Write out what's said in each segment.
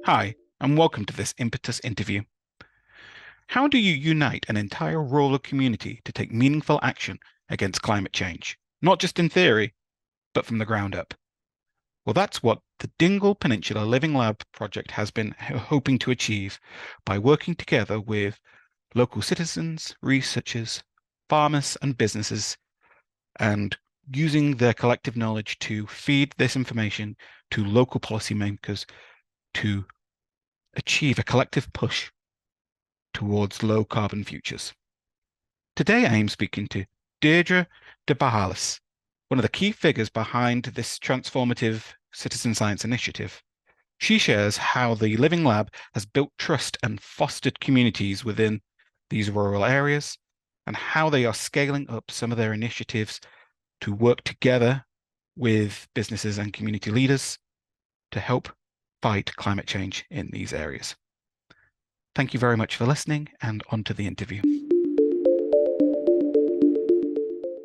Hi, and welcome to this Impetus interview. How do you unite an entire rural community to take meaningful action against climate change? Not just in theory, but from the ground up. Well, that's what the Dingle Peninsula Living Lab project has been hoping to achieve by working together with local citizens, researchers, farmers, and businesses, and using their collective knowledge to feed this information to local policymakers to achieve a collective push towards low carbon futures. Today I am speaking to Deirdre de Bhailís, one of the key figures behind this transformative citizen science initiative. She shares how the Living Lab has built trust and fostered communities within these rural areas, and how they are scaling up some of their initiatives to work together with businesses and community leaders to help fight climate change in these areas. Thank you very much for listening, and on to the interview.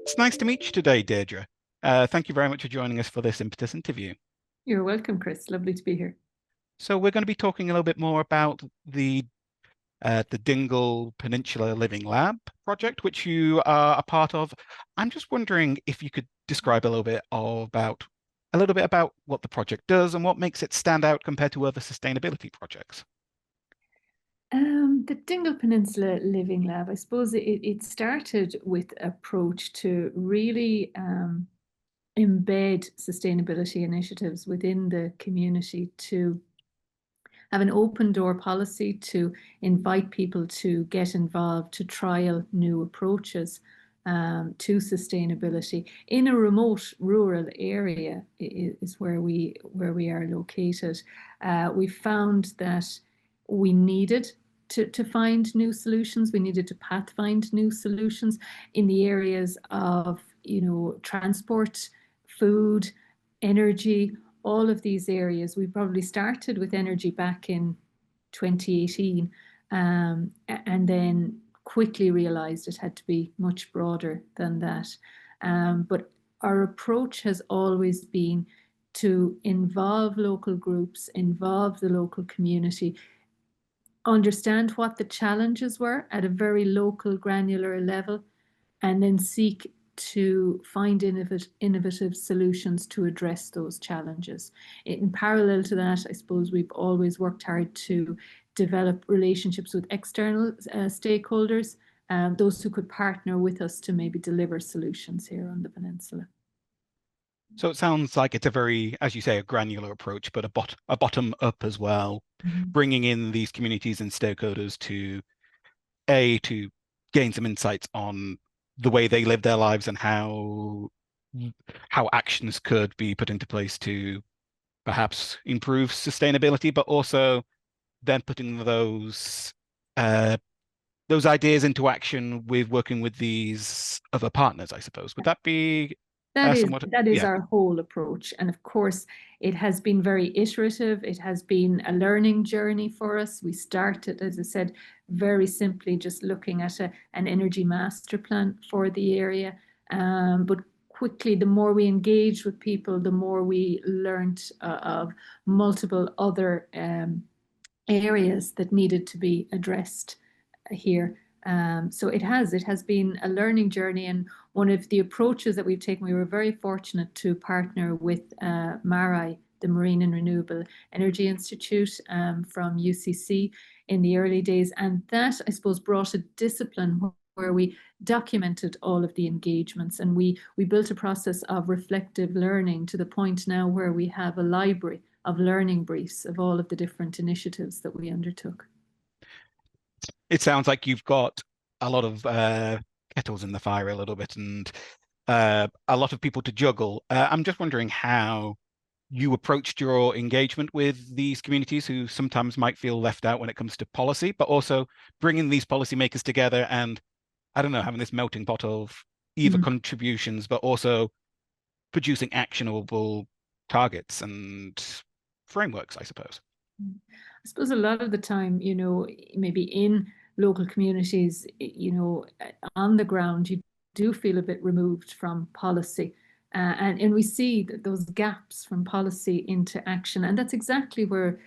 It's nice to meet you today, Deirdre. Thank you very much for joining us for this Impetus interview. You're welcome, Chris. Lovely to be here. So we're going to be talking a little bit more about the Dingle Peninsula Living Lab project, which you are a part of. I'm just wondering if you could describe a little bit about what the project does and what makes it stand out compared to other sustainability projects. The Dingle Peninsula Living Lab, I suppose it started with an approach to really embed sustainability initiatives within the community, to have an open door policy, to invite people to get involved, to trial new approaches to sustainability in a remote rural area is where we are located. We found that we needed to find new solutions. We needed to pathfind new solutions in the areas of, transport, food, energy, all of these areas. We probably started with energy back in 2018, and then quickly realized it had to be much broader than that. But our approach has always been to involve local groups, involve the local community, understand what the challenges were at a very local, granular level, and then seek to find innovative solutions to address those challenges. In parallel to that, I suppose we've always worked hard to develop relationships with external stakeholders, those who could partner with us to maybe deliver solutions here on the peninsula. So it sounds like it's a very, as you say, a granular approach, but a bottom up as well, bringing in these communities and stakeholders to gain some insights on the way they live their lives and how actions could be put into place to perhaps improve sustainability, but also then putting those ideas into action with working with these other partners, I suppose. Would that be somewhat? That is Yeah. our whole approach. And of course, it has been very iterative. It has been a learning journey for us. We started, as I said, very simply just looking at an energy master plan for the area. But quickly, the more we engaged with people, the more we learned of multiple other areas that needed to be addressed here. So it has been a learning journey, and one of the approaches that we've taken, we were very fortunate to partner with MARI, the Marine and Renewable Energy Institute from UCC in the early days, and that, I suppose, brought a discipline where we documented all of the engagements, and we built a process of reflective learning to the point now where we have a library of learning briefs of all of the different initiatives that we undertook. It sounds like you've got a lot of kettles in the fire a little bit, and a lot of people to juggle. I'm just wondering how you approached your engagement with these communities who sometimes might feel left out when it comes to policy, but also bringing these policymakers together and, I don't know, having this melting pot of either contributions, but also producing actionable targets and frameworks, I suppose. I suppose a lot of the time, maybe in local communities, on the ground, you do feel a bit removed from policy. And we see those gaps from policy into action. And that's exactly where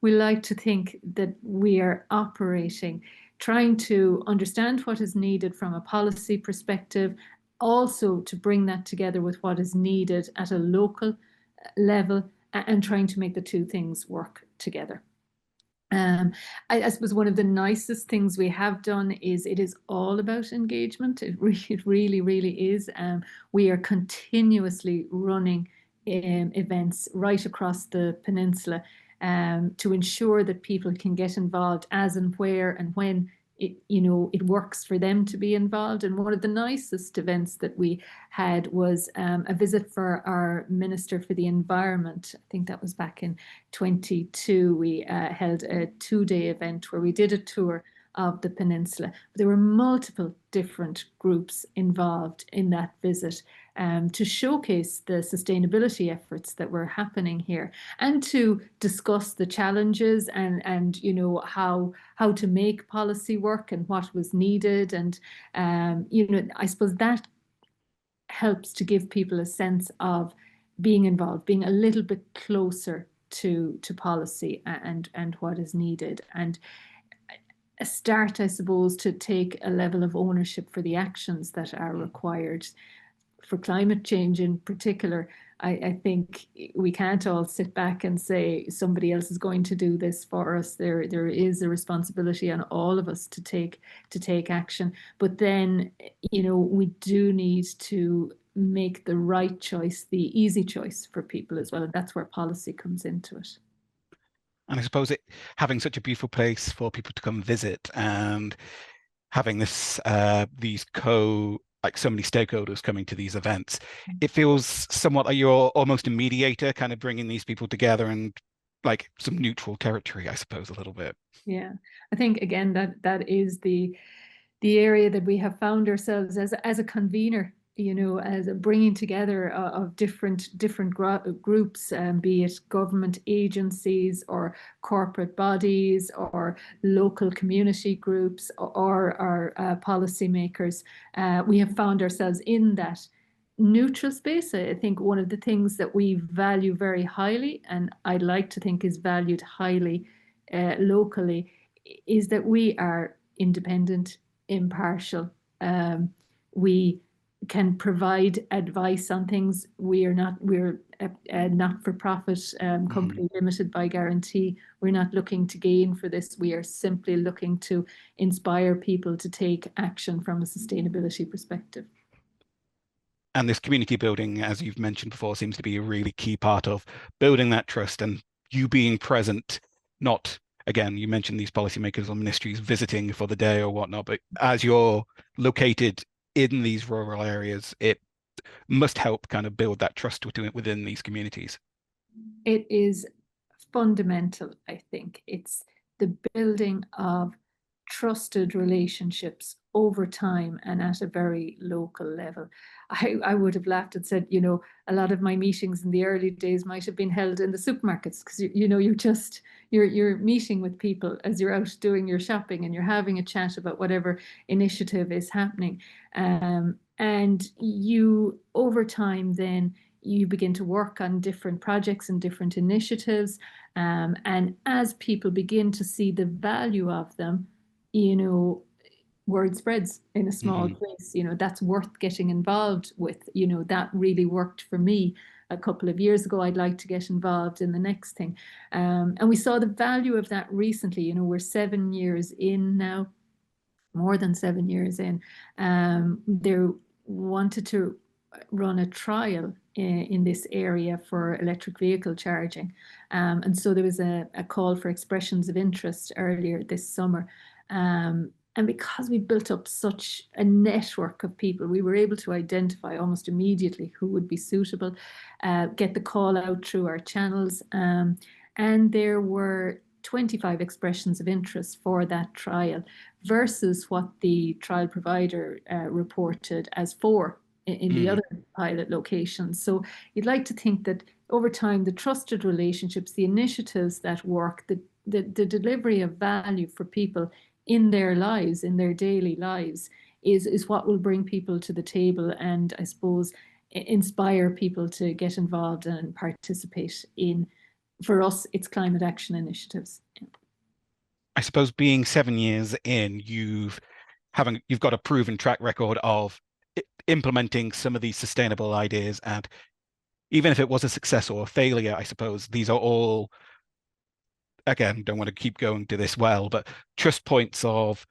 we like to think that we are operating, trying to understand what is needed from a policy perspective, also to bring that together with what is needed at a local level, and trying to make the two things work together. I suppose one of the nicest things we have done is it is all about engagement. It really, really is. We are continuously running events right across the peninsula to ensure that people can get involved as and where and when it works for them to be involved. And one of the nicest events that we had was a visit for our Minister for the Environment. I think that was back in 22. We held a 2-day event where we did a tour of the peninsula. There were multiple different groups involved in that visit to showcase the sustainability efforts that were happening here, and to discuss the challenges and how to make policy work and what was needed. And I suppose that helps to give people a sense of being involved, being a little bit closer to policy and what is needed, and a start, I suppose, to take a level of ownership for the actions that are required. For climate change in particular, I think we can't all sit back and say somebody else is going to do this for us. There is a responsibility on all of us to take action. But then, we do need to make the right choice, the easy choice for people as well. And that's where policy comes into it. And I suppose having such a beautiful place for people to come visit, and having these like so many stakeholders coming to these events, it feels somewhat like you're almost a mediator, kind of bringing these people together and like some neutral territory, I suppose, a little bit. Yeah, I think again that is the area that we have found ourselves as a convener, as a bringing together of different groups, be it government agencies or corporate bodies or local community groups or our policymakers. We have found ourselves in that neutral space. I think one of the things that we value very highly, and I'd like to think is valued highly locally, is that we are independent, impartial. We can provide advice on things. We're a not-for-profit company limited by guarantee. We're not looking to gain for this. We are simply looking to inspire people to take action from a sustainability perspective. And this community building, as you've mentioned before, seems to be a really key part of building that trust, and you being present, not, again, you mentioned these policymakers or ministries visiting for the day or whatnot, but as you're located in these rural areas, it must help kind of build that trust within these communities. It is fundamental, I think. It's the building of trusted relationships over time and at a very local level. I would have laughed and said, a lot of my meetings in the early days might have been held in the supermarkets, because you're meeting with people as you're out doing your shopping, and you're having a chat about whatever initiative is happening. And you, over time, then you begin to work on different projects and different initiatives. And as people begin to see the value of them, word spreads in a small place. That's worth getting involved with. That really worked for me a couple of years ago. I'd like to get involved in the next thing. And we saw the value of that recently. We're 7 years in now, more than 7 years in. They wanted to run a trial in this area for electric vehicle charging. And so there was a call for expressions of interest earlier this summer. And because we built up such a network of people, we were able to identify almost immediately who would be suitable, get the call out through our channels. And there were 25 expressions of interest for that trial versus what the trial provider reported as 4 in the other pilot locations. So you'd like to think that over time, the trusted relationships, the initiatives that work, the delivery of value for people in their lives, in their daily lives, is what will bring people to the table, and I suppose inspire people to get involved and participate in for us, it's climate action initiatives. I suppose being 7 years in, you've got a proven track record of implementing some of these sustainable ideas, and even if it was a success or a failure, I suppose these are all, again, don't want to keep going to this well, but trust points of,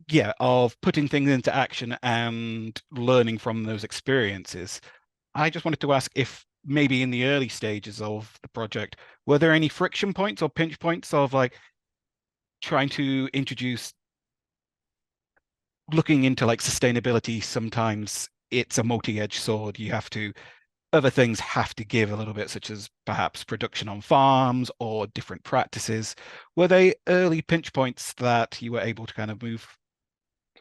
yeah, of putting things into action and learning from those experiences. I just wanted to ask if maybe in the early stages of the project, were there any friction points or pinch points of like trying to introduce, looking into like sustainability? Sometimes it's a multi-edged sword. Other things have to give a little bit, such as perhaps production on farms or different practices. Were they early pinch points that you were able to kind of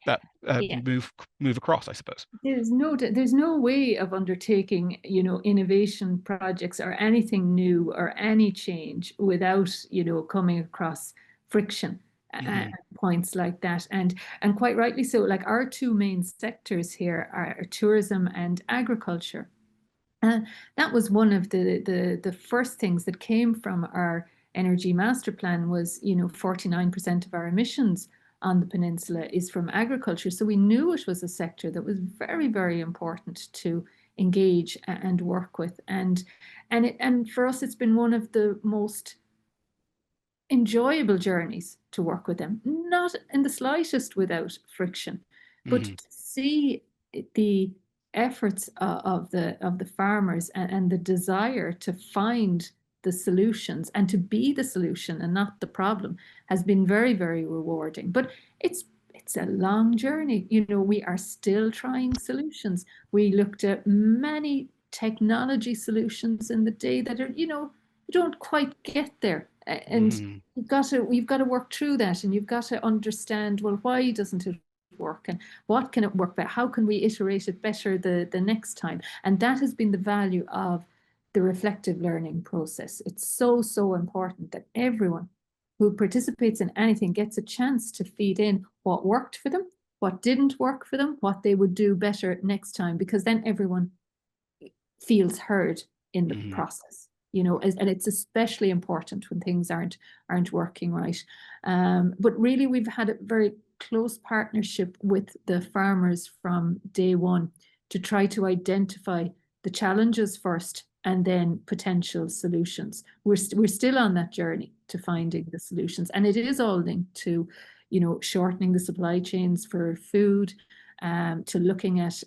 that Yeah. move across, I suppose? There's no way of undertaking, innovation projects or anything new or any change without, coming across friction Hmm. points like that. And quite rightly so, like our two main sectors here are tourism and agriculture. That was one of the first things that came from our energy master plan was, 49% of our emissions on the peninsula is from agriculture. So we knew it was a sector that was very, very important to engage and work with. And for us, it's been one of the most enjoyable journeys to work with them, not in the slightest without friction, but Hmm. to see the efforts of the farmers and the desire to find the solutions and to be the solution and not the problem has been very, very rewarding. But it's a long journey. We are still trying solutions. We looked at many technology solutions in the day that are, you don't quite get there. And Hmm. we've got to work through that, and you've got to understand, well, why doesn't it work, and what can it work better? How can we iterate it better the next time? And that has been the value of the reflective learning process. It's so, so important that everyone who participates in anything gets a chance to feed in what worked for them, what didn't work for them, what they would do better next time, because then everyone feels heard in the Hmm. process. And it's especially important when things aren't working right. But really, we've had a very close partnership with the farmers from day one to try to identify the challenges first and then potential solutions. We're still on that journey to finding the solutions, and it is all linked to, shortening the supply chains for food, to looking at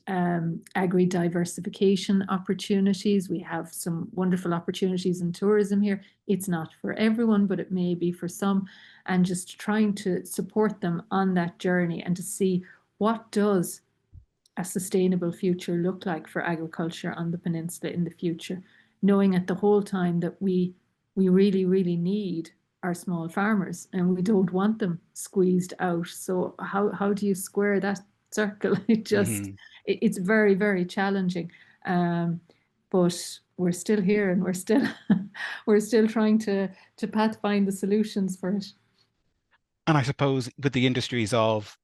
agri-diversification opportunities. We have some wonderful opportunities in tourism here. It's not for everyone, but it may be for some. And just trying to support them on that journey and to see what does a sustainable future look like for agriculture on the peninsula in the future, knowing at the whole time that we really, really need our small farmers and we don't want them squeezed out. So how do you square that circle? Hmm. It's very, very challenging. But we're still here and we're still we're still trying to find the solutions for it. And I suppose with the industries of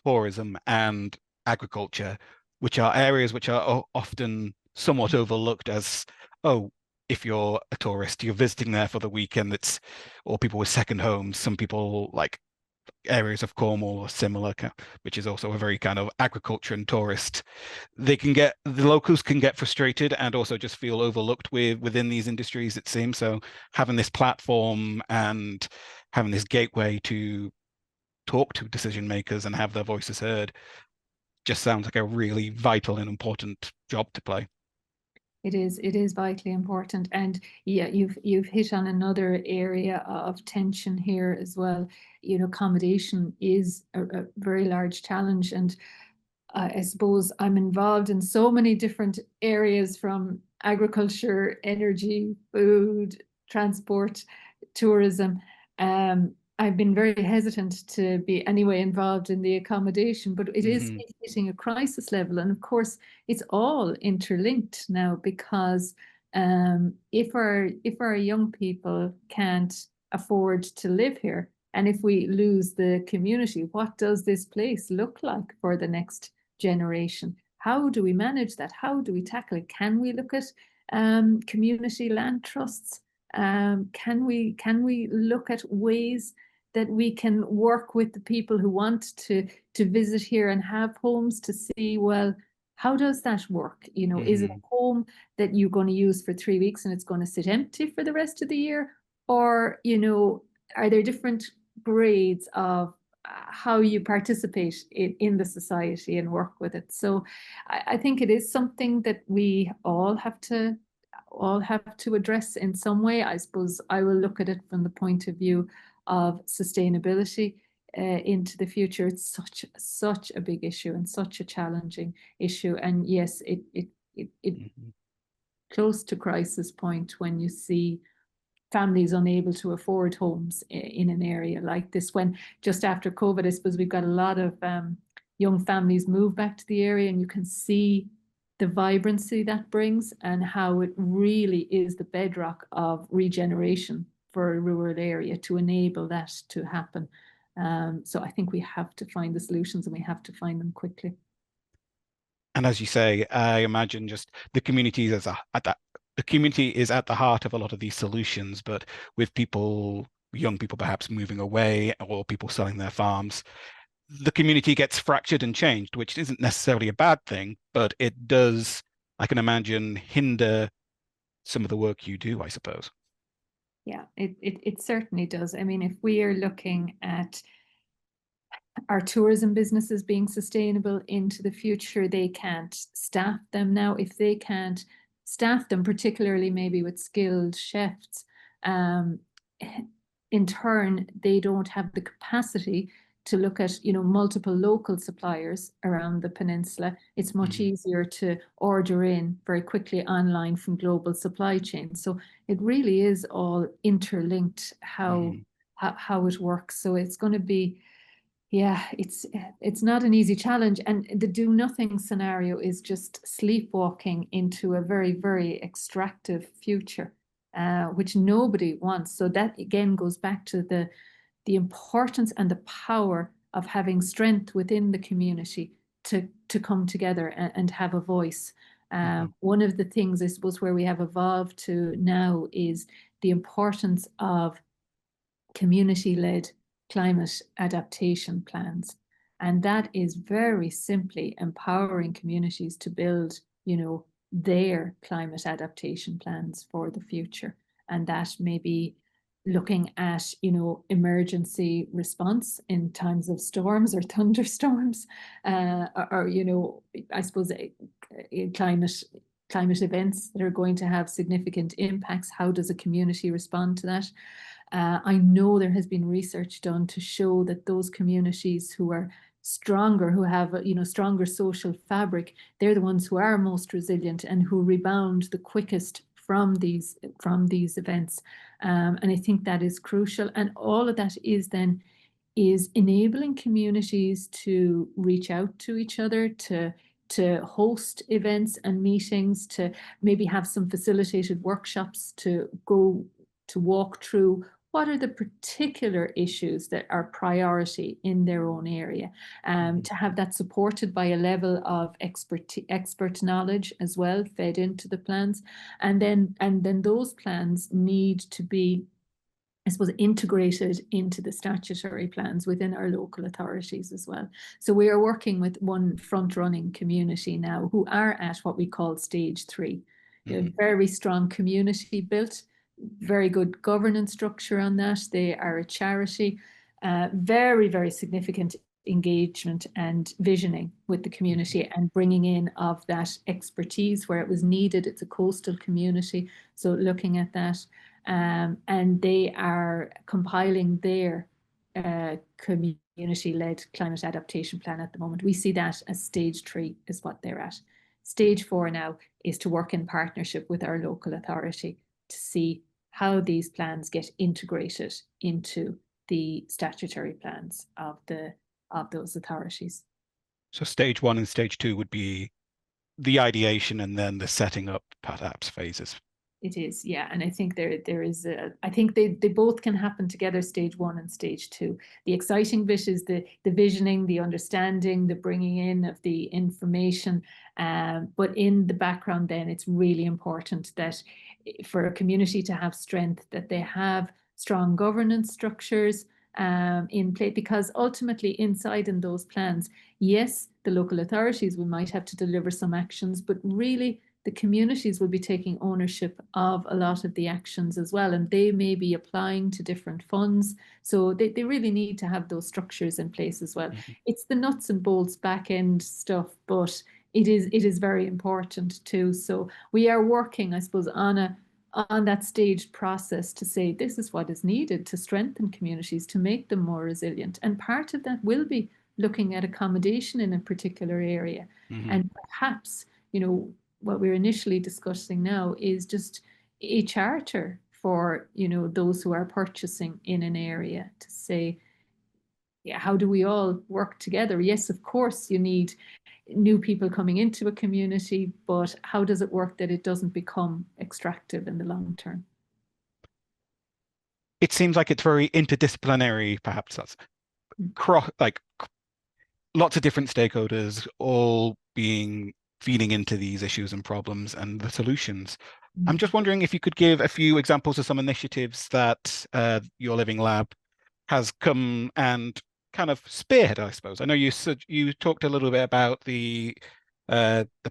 tourism and agriculture, which are areas which are often somewhat overlooked as, oh, if you're a tourist, you're visiting there for the weekend, or people with second homes, some people like areas of Cornwall or similar, which is also a very kind of agriculture and tourist. The locals can get frustrated and also just feel overlooked within these industries, it seems. So having this platform and having this gateway to talk to decision makers and have their voices heard just sounds like a really vital and important job to play. It is vitally important. And yeah, you've hit on another area of tension here as well. Accommodation is a very large challenge. And I suppose I'm involved in so many different areas, from agriculture, energy, food, transport, tourism. I've been very hesitant to be anyway involved in the accommodation, but it is Hmm. hitting a crisis level. And of course, it's all interlinked now, because if our young people can't afford to live here, and if we lose the community, what does this place look like for the next generation? How do we manage that? How do we tackle it? Can we look at community land trusts? Can we look at ways that we can work with the people who want to visit here and have homes to see, well, how does that work? Is it a home that you're going to use for 3 weeks and it's going to sit empty for the rest of the year? Or, are there different grades of how you participate in the society and work with it? So I think it is something that we all have to address in some way. I suppose I will look at it from the point of view of sustainability into the future. It's such a big issue and such a challenging issue. And yes, it close to crisis point when you see families unable to afford homes in an area like this. When just after COVID, I suppose we've got a lot of young families move back to the area, and you can see the vibrancy that brings and how it really is the bedrock of regeneration for a rural area to enable that to happen. So I think we have to find the solutions, and we have to find them quickly. And as you say, I imagine just the community is the community is at the heart of a lot of these solutions, but with young people perhaps moving away or people selling their farms, the community gets fractured and changed, which isn't necessarily a bad thing, but it does, I can imagine, hinder some of the work you do, I suppose. Yeah, it certainly does. I mean, if we are looking at our tourism businesses being sustainable into the future, they can't staff them now. If they can't staff them, particularly maybe with skilled chefs, in turn, they don't have the capacity to look at multiple local suppliers around the peninsula. It's much easier to order in very quickly online from global supply chains. So it really is all interlinked how it works. So it's going to be, yeah, it's not an easy challenge. And the do nothing scenario is just sleepwalking into a very, very extractive future, which nobody wants. So that again goes back to the importance and the power of having strength within the community to come together and have a voice. One of the things, I suppose, where we have evolved to now is the importance of community-led climate adaptation plans. And that is very simply empowering communities to build, their climate adaptation plans for the future. And that may be looking at, emergency response in times of storms or thunderstorms, or I suppose climate events that are going to have significant impacts. How does a community respond to that? I know there has been research done to show that those communities who are stronger, who have stronger social fabric, they're the ones who are most resilient and who rebound the quickest from these events. And I think that is crucial. And all of that is enabling communities to reach out to each other, to host events and meetings, to maybe have some facilitated workshops to go to walk through what are the particular issues that are priority in their own area, to have that supported by a level of expert knowledge as well fed into the plans. And then those plans need to be, I suppose, integrated into the statutory plans within our local authorities as well. So we are working with one front-running community now who are at what we call stage 3. Very strong community built, very good governance structure on that. They are a charity, very, very significant engagement and visioning with the community and bringing in of that expertise where it was needed. It's a coastal community, so looking at that. And they are compiling their community-led climate adaptation plan at the moment. We see that as stage 3 is what they're at. Stage 4 now is to work in partnership with our local authority to see how these plans get integrated into the statutory plans of those authorities. So stage 1 and stage 2 would be the ideation and then the setting up perhaps phases. It is, yeah. And I think there is I think they both can happen together, stage 1 and stage 2. The exciting bit is the visioning, the understanding, the bringing in of the information. But in the background, then it's really important that for a community to have strength, that they have strong governance structures in place, because ultimately inside in those plans, yes, the local authorities, we might have to deliver some actions, but really the communities will be taking ownership of a lot of the actions as well, and they may be applying to different funds. So they really need to have those structures in place as well. Mhm. It's the nuts and bolts back end stuff, but it is very important too. So we are working, I suppose, on that staged process to say this is what is needed to strengthen communities, to make them more resilient. And part of that will be looking at accommodation in a particular area. Mhm. And perhaps, what we're initially discussing now is just a charter for, those who are purchasing in an area, to say, yeah, how do we all work together? Yes, of course, you need new people coming into a community, but how does it work that it doesn't become extractive in the long term? It seems like it's very interdisciplinary, perhaps that's like lots of different stakeholders all being feeding into these issues and problems and the solutions. I'm just wondering if you could give a few examples of some initiatives that your Living Lab has come and kind of spearhead, I suppose. I know you talked a little bit about the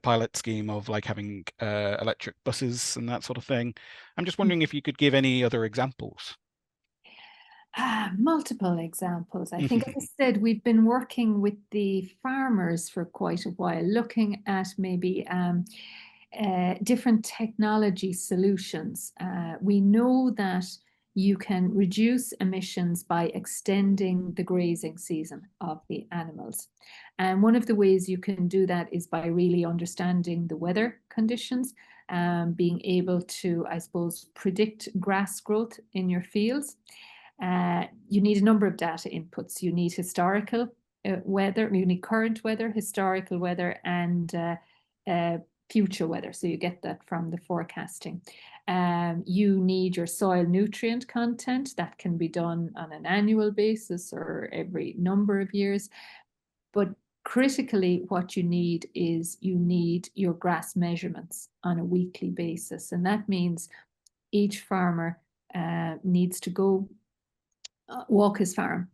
pilot scheme of like having electric buses and that sort of thing. I'm just wondering if you could give any other examples. Multiple examples. I think, as I said, we've been working with the farmers for quite a while, looking at maybe different technology solutions. We know that you can reduce emissions by extending the grazing season of the animals. And one of the ways you can do that is by really understanding the weather conditions, being able to, I suppose, predict grass growth in your fields. You need a number of data inputs. You need historical weather, you need current weather, historical weather, and future weather. So you get that from the forecasting. You need your soil nutrient content. That can be done on an annual basis or every number of years. But critically, what you need is you need your grass measurements on a weekly basis. And that means each farmer needs to go walk his farm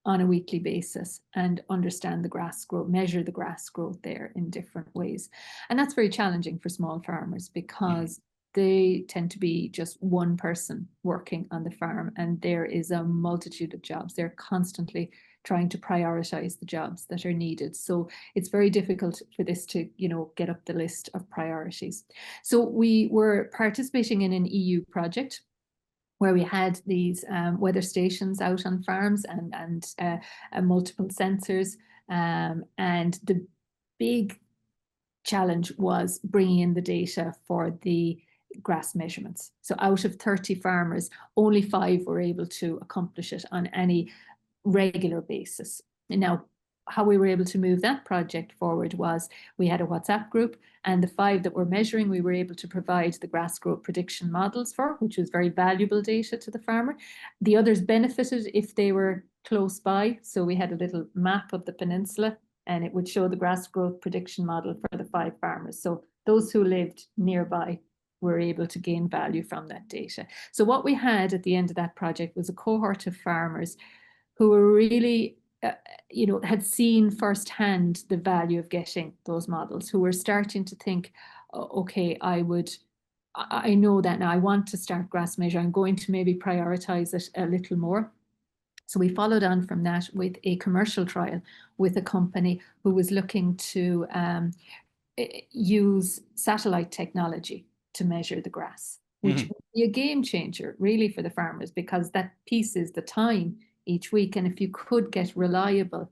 on a weekly basis and understand the grass growth, measure the grass growth there in different ways. And that's very challenging for small farmers because they tend to be just one person working on the farm, and there is a multitude of jobs. They're constantly trying to prioritize the jobs that are needed. So it's very difficult for this to, get up the list of priorities. So we were participating in an EU project where we had these weather stations out on farms and multiple sensors. And the big challenge was bringing in the data for the grass measurements. So out of 30 farmers, only 5 were able to accomplish it on any regular basis. And now, how we were able to move that project forward was we had a WhatsApp group, and the 5 that were measuring, we were able to provide the grass growth prediction models for, which was very valuable data to the farmer. The others benefited if they were close by. So we had a little map of the peninsula, and it would show the grass growth prediction model for the 5 farmers. So those who lived nearby were able to gain value from that data. So what we had at the end of that project was a cohort of farmers who were really, had seen firsthand the value of getting those models, who were starting to think, okay, I know that now, I want to start grass measure. I'm going to maybe prioritize it a little more. So we followed on from that with a commercial trial with a company who was looking to use satellite technology to measure the grass, which would be a game changer really for the farmers, because that piece is the time each week. And if you could get reliable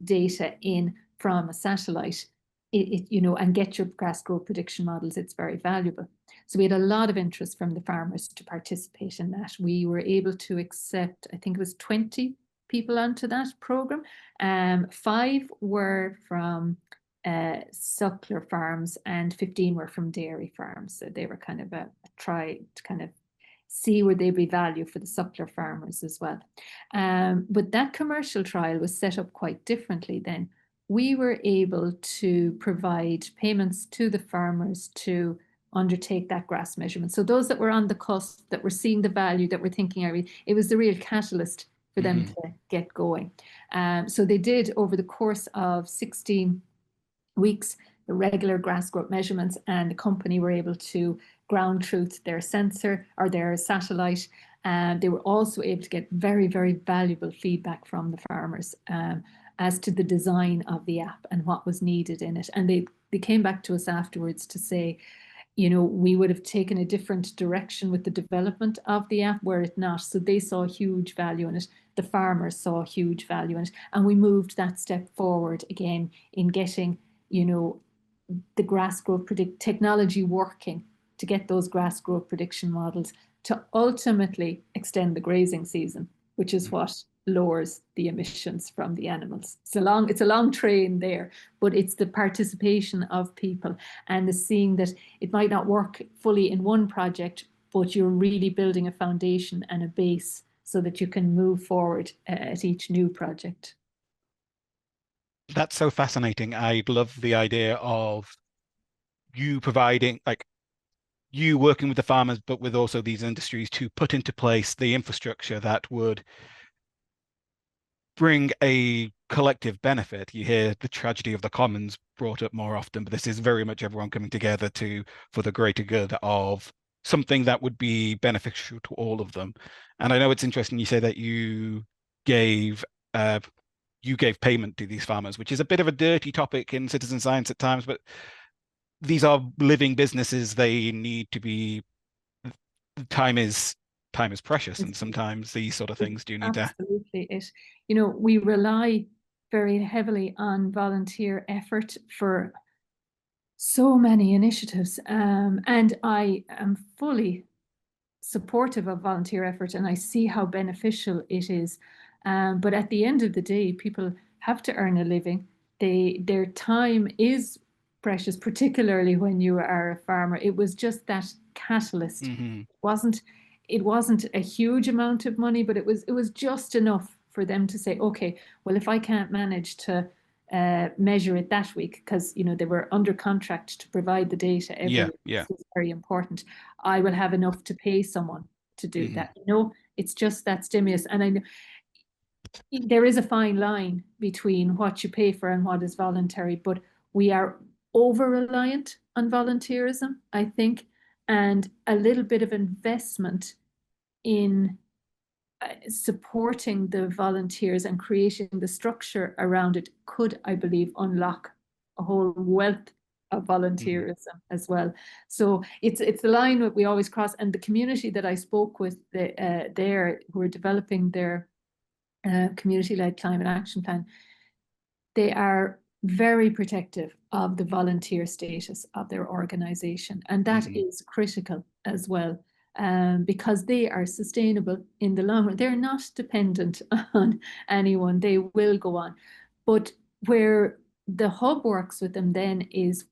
data in from a satellite, and get your grass growth prediction models, it's very valuable. So we had a lot of interest from the farmers to participate in that. We were able to accept, I think it was 20 people onto that program. 5 were from suckler farms and 15 were from dairy farms. So they were kind of a try to kind of see where there'd be value for the suckler farmers as well. But that commercial trial was set up quite differently then. We were able to provide payments to the farmers to undertake that grass measurement. So those that were on the cusp, that were seeing the value, that were thinking, it was the real catalyst for them to get going. So they did, over the course of 16 weeks, the regular grass growth measurements, and the company were able to ground truth their sensor or their satellite. They were also able to get very, very valuable feedback from the farmers as to the design of the app and what was needed in it. And they came back to us afterwards to say, we would have taken a different direction with the development of the app were it not. So they saw huge value in it. The farmers saw huge value in it. And we moved that step forward again in getting, the grass growth technology working to get those grass growth prediction models to ultimately extend the grazing season, which is what lowers the emissions from the animals. It's a long train there, but it's the participation of people and the seeing that it might not work fully in one project, but you're really building a foundation and a base so that you can move forward at each new project. That's so fascinating. I love the idea of you providing, like, you working with the farmers, but with also these industries to put into place the infrastructure that would bring a collective benefit. You hear the tragedy of the commons brought up more often, but this is very much everyone coming together for the greater good of something that would be beneficial to all of them. And I know it's interesting you say that you gave payment to these farmers, which is a bit of a dirty topic in citizen science at times, but these are living businesses. They need to be, time is precious, and sometimes these sort of things do need to. Absolutely it. We rely very heavily on volunteer effort for so many initiatives. And I am fully supportive of volunteer effort and I see how beneficial it is. But at the end of the day, people have to earn a living. Their time is precious, particularly when you are a farmer. It was just that catalyst. It wasn't a huge amount of money, but it was just enough for them to say, okay, well, if I can't manage to measure it that week, because they were under contract to provide the data every week. This is very important. I will have enough to pay someone to do that. It's just that stimulus. And I know there is a fine line between what you pay for and what is voluntary, but we are over-reliant on volunteerism, I think, and a little bit of investment in supporting the volunteers and creating the structure around it could, I believe, unlock a whole wealth of volunteerism as well. So it's the line that we always cross. And the community that I spoke with there, who are developing their community-led climate action plan, they are very protective of the volunteer status of their organization. And that is critical as well. Because they are sustainable in the long run. They're not dependent on anyone. They will go on. But where the hub works with them then is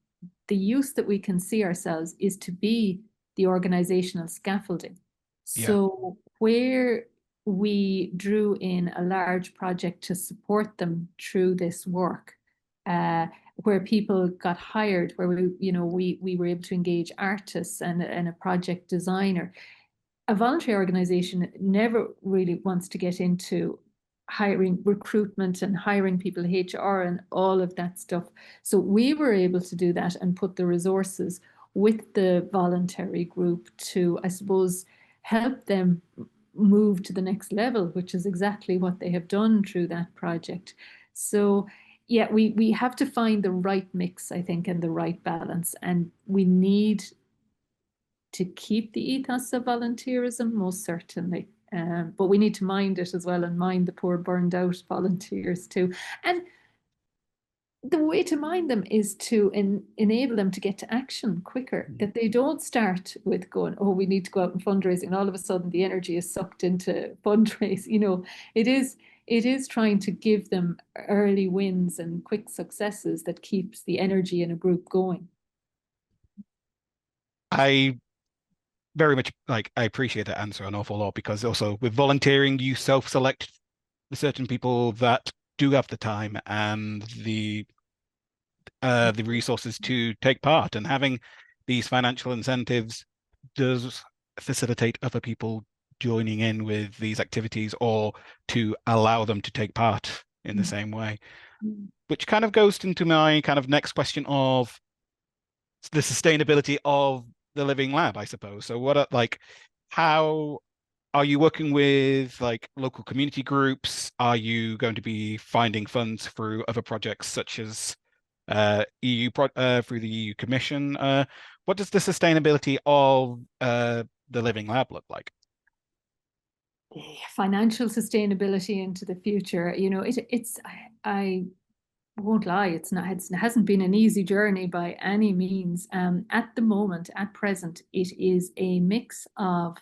the use that we can see ourselves is to be the organizational scaffolding. So where we drew in a large project to support them through this work, where people got hired, where we were able to engage artists and a project designer. A voluntary organization never really wants to get into hiring, recruitment and hiring people, HR and all of that stuff. So we were able to do that and put the resources with the voluntary group to, I suppose, help them move to the next level, which is exactly what they have done through that project. So yeah, we have to find the right mix, I think, and the right balance. And we need to keep the ethos of volunteerism, most certainly. But we need to mind it as well and mind the poor burned out volunteers too. And the way to mind them is to enable them to get to action quicker, that they don't start with going, oh, we need to go out and fundraising, and all of a sudden the energy is sucked into fundraising. It is trying to give them early wins and quick successes that keeps the energy in a group going. I very much like I appreciate that answer an awful lot, because also with volunteering, you self-select the certain people that do have the time and the resources to take part, and having these financial incentives does facilitate other people joining in with these activities, or to allow them to take part in the same way. Mm. Which kind of goes into my kind of next question of the sustainability of the Living Lab, I suppose. So what are, like, how are you working with like local community groups? Are you going to be finding funds through other projects such as through the EU Commission? What does the sustainability of the Living Lab look like? Financial sustainability into the future, I won't lie, it hasn't been an easy journey by any means. At the moment, at present, it is a mix of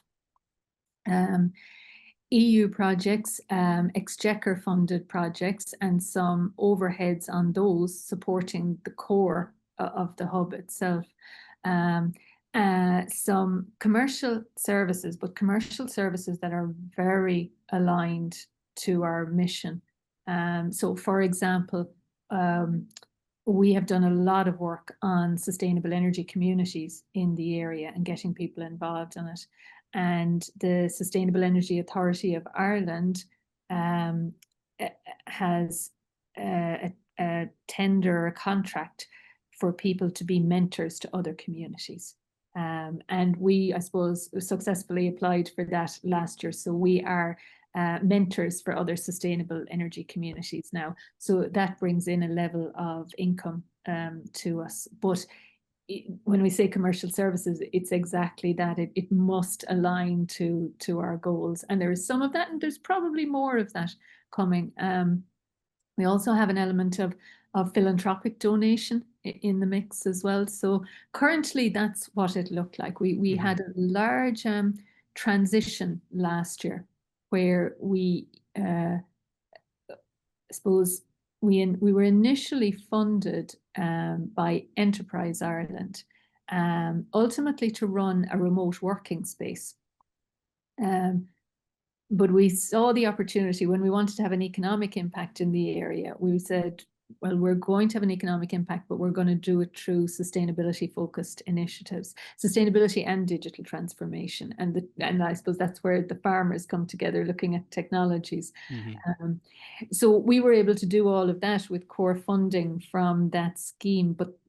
EU projects, exchequer funded projects, and some overheads on those supporting the core of the hub itself. Some commercial services, but commercial services that are very aligned to our mission. So for example, we have done a lot of work on sustainable energy communities in the area and getting people involved in it. And the Sustainable Energy Authority of Ireland has a tender, a contract for people to be mentors to other communities. And we, I suppose, successfully applied for that last year. So we are mentors for other sustainable energy communities now. So that brings in a level of income to us. But when we say commercial services, it's exactly that. It must align to our goals. And there is some of that, and there's probably more of that coming. We also have an element of philanthropic donation in the mix as well. So currently, that's what it looked like. We had a large transition last year where we, I suppose, we were initially funded by Enterprise Ireland, ultimately to run a remote working space. But we saw the opportunity when we wanted to have an economic impact in the area. We said, well, we're going to have an economic impact, but we're going to do it through sustainability-focused initiatives, sustainability and digital transformation. And I suppose that's where the farmers come together, looking at technologies. So we were able to do all of that with core funding from that scheme, but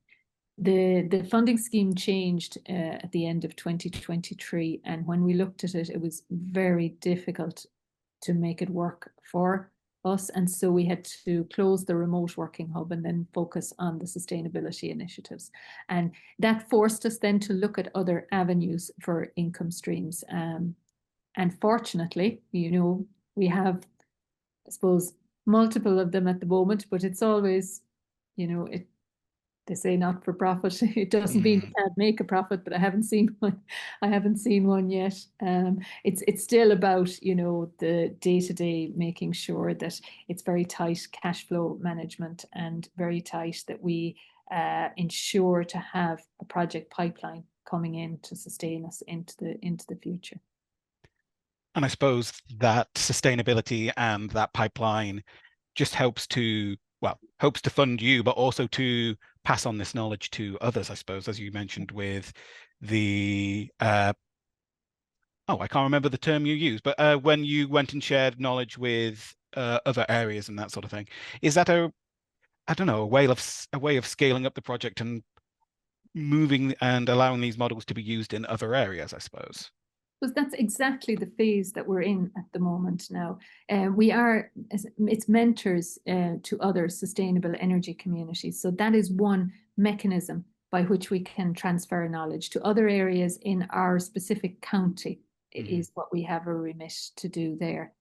the funding scheme changed at the end of 2023. And when we looked at it, it was very difficult to make it work for us. And so we had to close the remote working hub and then focus on the sustainability initiatives. And that forced us then to look at other avenues for income streams. And fortunately, we have, I suppose, multiple of them at the moment, but it's always, they say not for profit. It doesn't mean you can't make a profit, but I haven't seen one. I haven't seen one yet. It's still about, the day-to-day, making sure that it's very tight cash flow management and very tight that we ensure to have a project pipeline coming in to sustain us into the future. And I suppose that sustainability and that pipeline just helps to fund you, but also to pass on this knowledge to others, I suppose, as you mentioned with the I can't remember the term you used, but when you went and shared knowledge with other areas and that sort of thing. Is that a way of scaling up the project and moving and allowing these models to be used in other areas, I suppose? Because that's exactly the phase that we're in at the moment now. It's mentors to other sustainable energy communities. So that is one mechanism by which we can transfer knowledge to other areas in our specific county. Is what we have a remit to do there.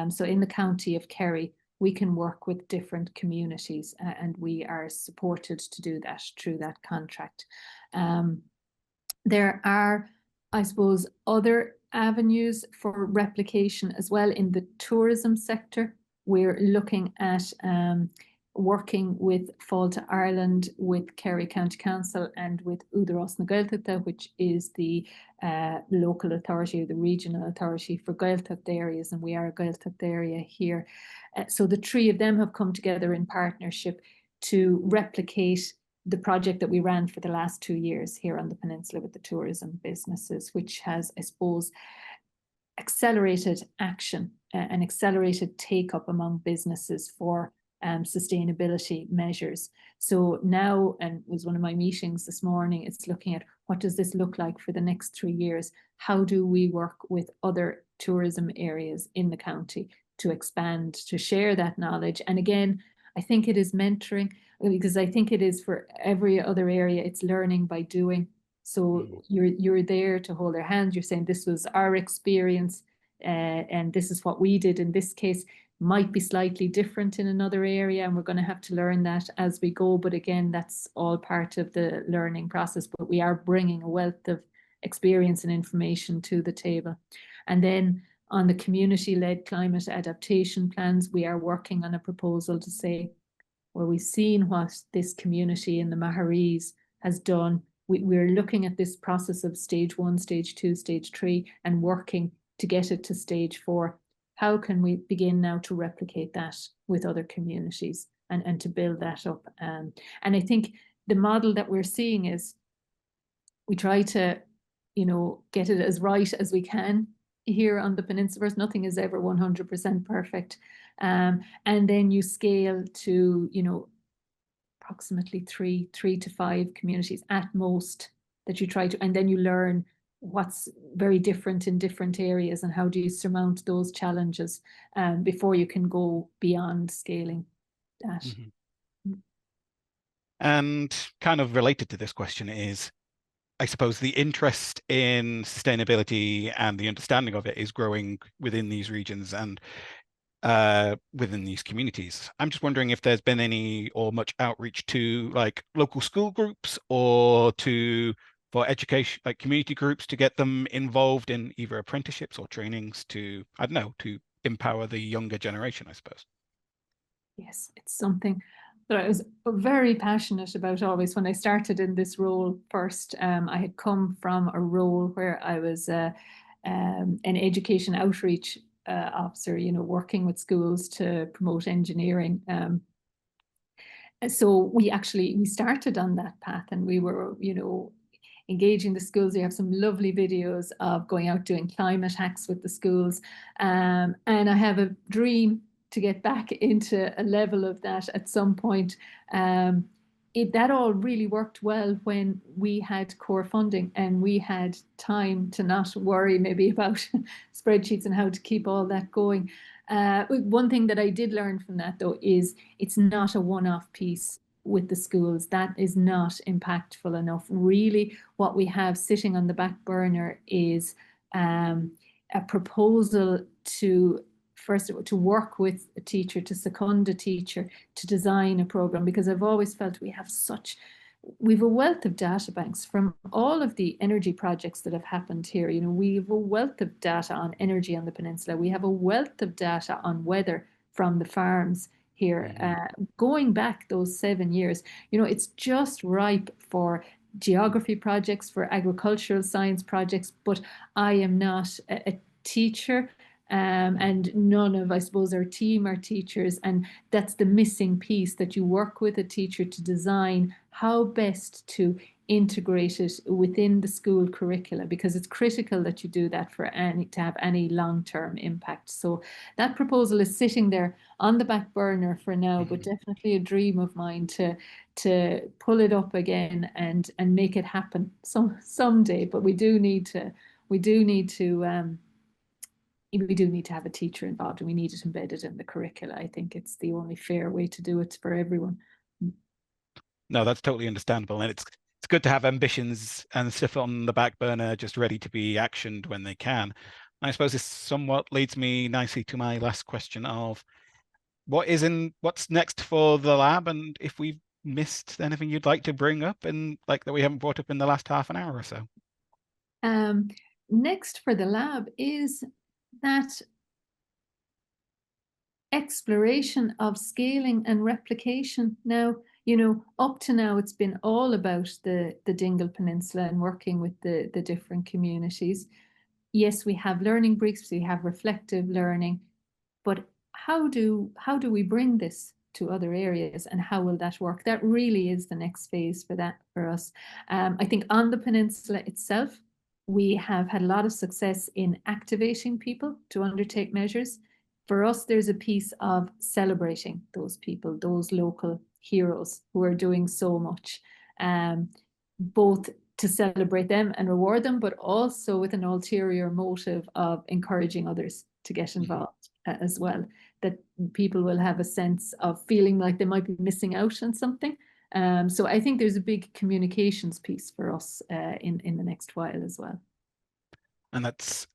So in the county of Kerry, we can work with different communities and we are supported to do that through that contract. There are, I suppose, other avenues for replication as well in the tourism sector. We're looking at working with Fáilte Ireland, with Kerry County Council, and with Údarás na Gaeltachta, which is the local authority or the regional authority for Gaeltacht areas, and we are a Gaeltacht area here. So the three of them have come together in partnership to replicate the project that we ran for the last 2 years here on the peninsula with the tourism businesses, which has, I suppose, accelerated action and accelerated take-up among businesses for sustainability measures. So now, and was one of my meetings this morning, it's looking at what does this look like for the next 3 years? How do we work with other tourism areas in the county to expand, to share that knowledge? And again, I think it is mentoring, because I think it is for every other area, it's learning by doing. So you're there to hold their hands. You're saying this was our experience, and this is what we did in this case. Might be slightly different in another area, and we're going to have to learn that as we go. But again, that's all part of the learning process. But we are bringing a wealth of experience and information to the table. And then on the community-led climate adaptation plans, we are working on a proposal to say, where we've seen what this community in the Maharees has done. We're looking at this process of stage 1, stage 2, stage 3, and working to get it to stage 4. How can we begin now to replicate that with other communities and to build that up? And I think the model that we're seeing is we try to, get it as right as we can here on the peninsula. Nothing is ever 100% perfect. And then you scale to, approximately three to 5 communities at most that you try to, and then you learn what's very different in different areas and how do you surmount those challenges before you can go beyond scaling that. And kind of related to this question is, I suppose the interest in sustainability and the understanding of it is growing within these regions and within these communities. I'm just wondering if there's been any or much outreach to like local school groups or for education, like community groups, to get them involved in either apprenticeships or trainings to, I don't know, to empower the younger generation, I suppose. Yes, it's something that I was very passionate about always. When I started in this role first, I had come from a role where I was an education outreach officer, working with schools to promote engineering. So we started on that path, and we were, engaging the schools. We have some lovely videos of going out doing climate hacks with the schools. And I have a dream to get back into a level of that at some point. That all really worked well when we had core funding and we had time to not worry maybe about spreadsheets and how to keep all that going. One thing that I did learn from that, though, is it's not a one-off piece with the schools. That is not impactful enough. Really, what we have sitting on the back burner is a proposal to work with a teacher, to second a teacher, to design a program, because I've always felt we've a wealth of data banks from all of the energy projects that have happened here. We have a wealth of data on energy on the peninsula. We have a wealth of data on weather from the farms here, going back those 7 years. It's just ripe for geography projects, for agricultural science projects, but I am not a teacher. And none of, I suppose, our team are teachers, and that's the missing piece, that you work with a teacher to design how best to integrate it within the school curricula, because it's critical that you do that to have any long-term impact. So that proposal is sitting there on the back burner for now, but definitely a dream of mine to pull it up again and make it happen someday. But we do need to have a teacher involved, and we need it embedded in the curricula. I think it's the only fair way to do it for everyone. No, that's totally understandable. And it's good to have ambitions and stuff on the back burner, just ready to be actioned when they can. And I suppose this somewhat leads me nicely to my last question of what's next for the lab, and if we've missed anything you'd like to bring up and like that we haven't brought up in the last half an hour or so. Next for the lab is that exploration of scaling and replication. Now, up to now, it's been all about the Dingle Peninsula and working with the different communities. Yes, we have learning briefs, we have reflective learning, but how do we bring this to other areas, and how will that work? That really is the next phase for us. I think on the peninsula itself, we have had a lot of success in activating people to undertake measures. For us, there's a piece of celebrating those people, those local heroes who are doing so much, both to celebrate them and reward them, but also with an ulterior motive of encouraging others to get involved as well, that people will have a sense of feeling like they might be missing out on something. So I think there's a big communications piece for us in the next while as well. And that's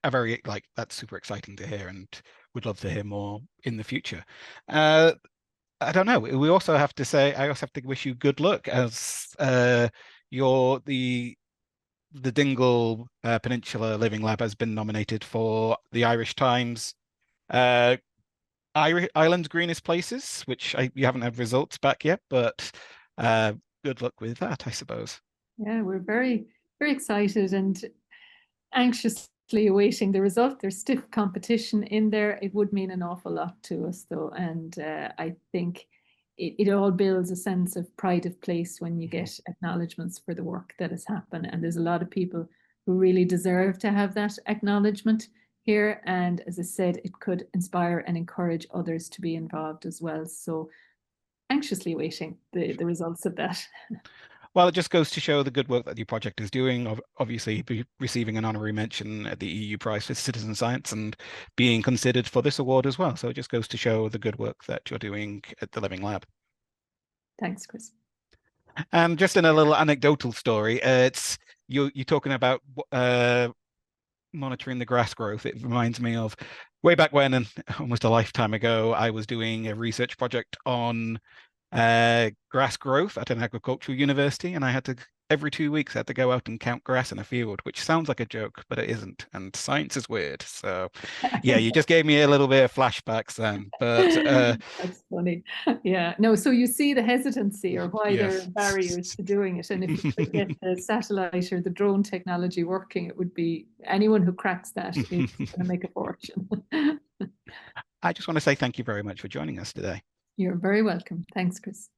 that's super exciting to hear, and would love to hear more in the future. I don't know. We also have to say, I also have to wish you good luck, as you're the Dingle Peninsula Living Lab has been nominated for the Irish Times Ireland's Greenest Places, which you haven't had results back yet, but good luck with that, I suppose. Yeah, we're very, very excited and anxiously awaiting the result. There's stiff competition in there. It would mean an awful lot to us, though, and I think it all builds a sense of pride of place when you get acknowledgements for the work that has happened. And there's a lot of people who really deserve to have that acknowledgement here. And as I said, it could inspire and encourage others to be involved as well. So anxiously waiting the results of that. Well, it just goes to show the good work that your project is doing. Obviously, receiving an honorary mention at the EU Prize for Citizen Science and being considered for this award as well. So it just goes to show the good work that you're doing at the Living Lab. Thanks, Chris. And just in a little anecdotal story, it's you're talking about monitoring the grass growth. It reminds me of way back when, and almost a lifetime ago, I was doing a research project on grass growth at an agricultural university, and I had to every 2 weeks I had to go out and count grass in a field, which sounds like a joke, but it isn't. And science is weird. So yeah, you just gave me a little bit of flashbacks then. But that's funny. Yeah, no, so you see the hesitancy or why there are yes. barriers to doing it. And if you could get the satellite or the drone technology working, it would be anyone who cracks that is going to make a fortune. I just want to say thank you very much for joining us today. You're very welcome. Thanks, Chris.